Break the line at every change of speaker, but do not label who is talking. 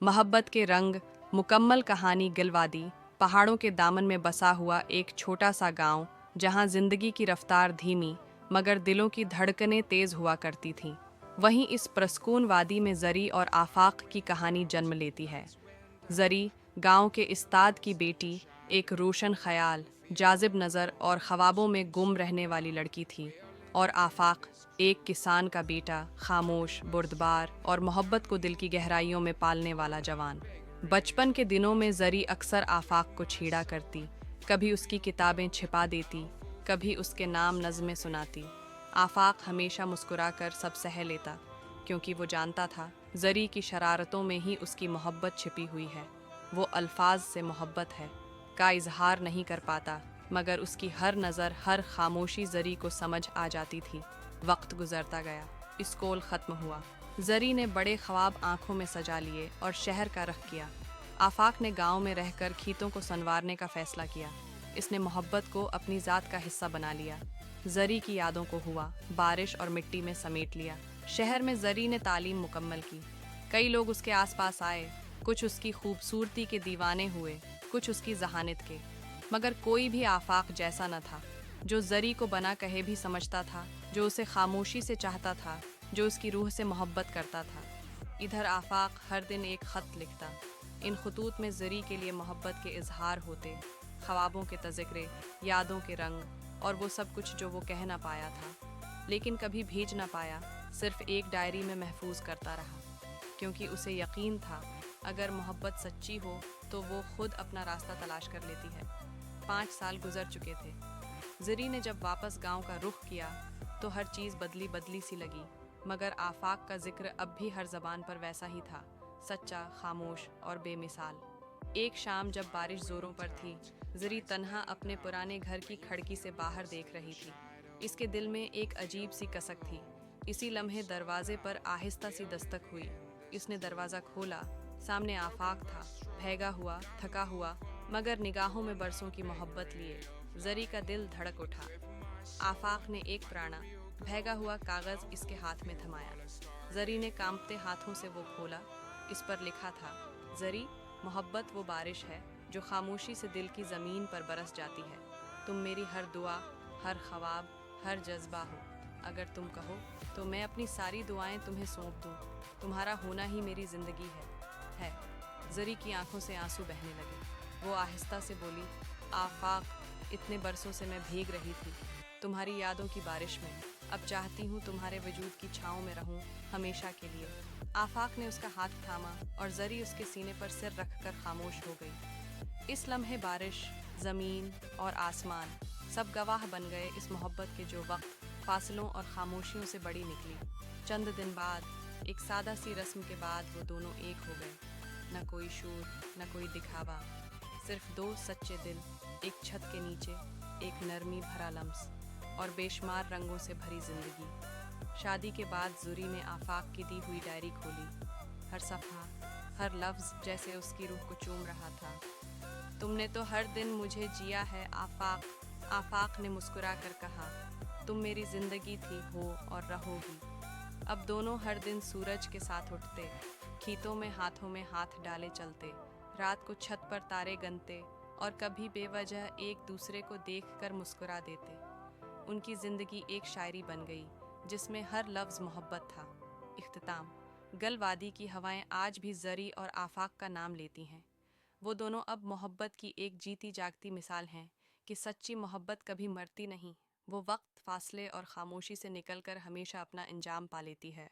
मोहब्बत के रंग, मुकम्मल कहानी गिलवादी, पहाड़ों के दामन में बसा हुआ एक छोटा सा गांव जहां जिंदगी की रफ्तार धीमी मगर दिलों की धड़कनें तेज हुआ करती थीं। वहीं इस प्रस्कून वादी में जरी और आफाक की कहानी जन्म लेती है। जरी, गांव के इस्ताद की बेटी, एक रोशन ख्याल, जाजिब नज़र और ख्वाबों में गुम रहने वाली लड़की थी, और आफाक, एक किसान का बेटा, खामोश, बुर्दबार और मोहब्बत को दिल की गहराइयों में पालने वाला जवान। बचपन के दिनों में जरी अक्सर आफाक को छेड़ा करती, कभी उसकी किताबें छिपा देती, कभी उसके नाम नज़में सुनाती। आफाक हमेशा मुस्कुराकर सब सह लेता, क्योंकि वो जानता था जरी की शरारतों में ही उसकी मोहब्बत छिपी हुई है। वो अल्फाज से मोहब्बत है का इजहार नहीं कर पाता, मगर उसकी हर नज़र, हर खामोशी जरी को समझ आ जाती थी। वक्त गुजरता गया, स्कूल ख़त्म हुआ। जरी ने बड़े ख्वाब आंखों में सजा लिए और शहर का रुख किया। आफाक ने गांव में रहकर खीतों को संवारने का फैसला किया। इसने मोहब्बत को अपनी ज़ात का हिस्सा बना लिया। जरी की यादों को हुआ, बारिश और मिट्टी में समेट लिया। शहर में जरी ने तालीम मुकम्मल की। कई लोग उसके आसपास आए, कुछ उसकी खूबसूरती के दीवाने हुए, कुछ उसकी जहानत के, मगर कोई भी आफाक जैसा न था, जो जरी को बना कहे भी समझता था, जो उसे खामोशी से चाहता था, जो उसकी रूह से मोहब्बत करता था। इधर आफाक हर दिन एक ख़त लिखता। इन खतूत में जरी के लिए मोहब्बत के इजहार होते, ख्वाबों के तज़किरे, यादों के रंग और वो सब कुछ जो वो कह ना पाया था, लेकिन कभी भेज ना पाया, सिर्फ एक डायरी में महफूज करता रहा, क्योंकि उसे यकीन था अगर मोहब्बत सच्ची हो तो वो खुद अपना रास्ता तलाश कर लेती है। 5 साल गुजर चुके थे। जरी ने जब वापस गांव का रुख किया तो हर चीज़ बदली बदली सी लगी, मगर आफाक का जिक्र अब भी हर जबान पर वैसा ही था, सच्चा, खामोश और बेमिसाल। एक शाम जब बारिश जोरों पर थी, जरी तन्हा अपने पुराने घर की खिड़की से बाहर देख रही थी। इसके दिल में एक अजीब सी कसक थी। इसी लम्हे दरवाजे पर आहिस्ता सी दस्तक हुई। इसने दरवाज़ा खोला। सामने आफाक था, भैगा हुआ, थका हुआ, मगर निगाहों में बरसों की मोहब्बत लिए। जरी का दिल धड़क उठा। आफाक ने एक पुराना भैगा हुआ कागज़ इसके हाथ में थमाया। जरी ने कांपते हाथों से वो खोला। इस पर लिखा था, जरी, मोहब्बत वो बारिश है जो खामोशी से दिल की ज़मीन पर बरस जाती है। तुम मेरी हर दुआ, हर ख्वाब, हर जज्बा हो। अगर तुम कहो तो मैं अपनी सारी दुआएं तुम्हें सौंप दूं। तुम्हारा होना ही मेरी ज़िंदगी है। जरी की आंखों से आंसू बहने लगे। वो आहिस्ता से बोली, आफाक, इतने बरसों से मैं भीग रही थी तुम्हारी यादों की बारिश में। अब चाहती हूँ तुम्हारे वजूद की छाँव में रहूँ हमेशा के लिए। आफाक ने उसका हाथ थामा और जरी उसके सीने पर सिर रखकर खामोश हो गई। इस लम्हे बारिश, ज़मीन और आसमान सब गवाह बन गए इस मोहब्बत के जो वक्त फासलों और खामोशियों से बड़ी निकली। चंद दिन बाद, एक सादा सी रस्म के बाद वो दोनों एक हो गए। न कोई शोर, न कोई दिखावा, सिर्फ दो सच्चे दिल, एक छत के नीचे, एक नरमी भरा लम्स और बेशुमार रंगों से भरी जिंदगी। शादी के बाद जरी ने आफाक की दी हुई डायरी खोली। हर सफ़ा, हर लफ्ज़ जैसे उसकी रूह को चूम रहा था। तुमने तो हर दिन मुझे जिया है आफाक, आफाक ने मुस्कुरा कर कहा। तुम मेरी जिंदगी थी, हो और रहोगी। अब दोनों हर दिन सूरज के साथ उठते, खीतों में हाथों में हाथ डाले चलते, रात को छत पर तारे गनते और कभी बेवजह एक दूसरे को देखकर मुस्कुरा देते। उनकी जिंदगी एक शायरी बन गई जिसमें हर लफ्ज़ मोहब्बत था। इख्तिताम, गल वादी की हवाएं आज भी जरी और आफाक का नाम लेती हैं। वो दोनों अब मोहब्बत की एक जीती जागती मिसाल हैं कि सच्ची मोहब्बत कभी मरती नहीं, वो वक्त, फासले और खामोशी से निकलकर हमेशा अपना अंजाम पा लेती है।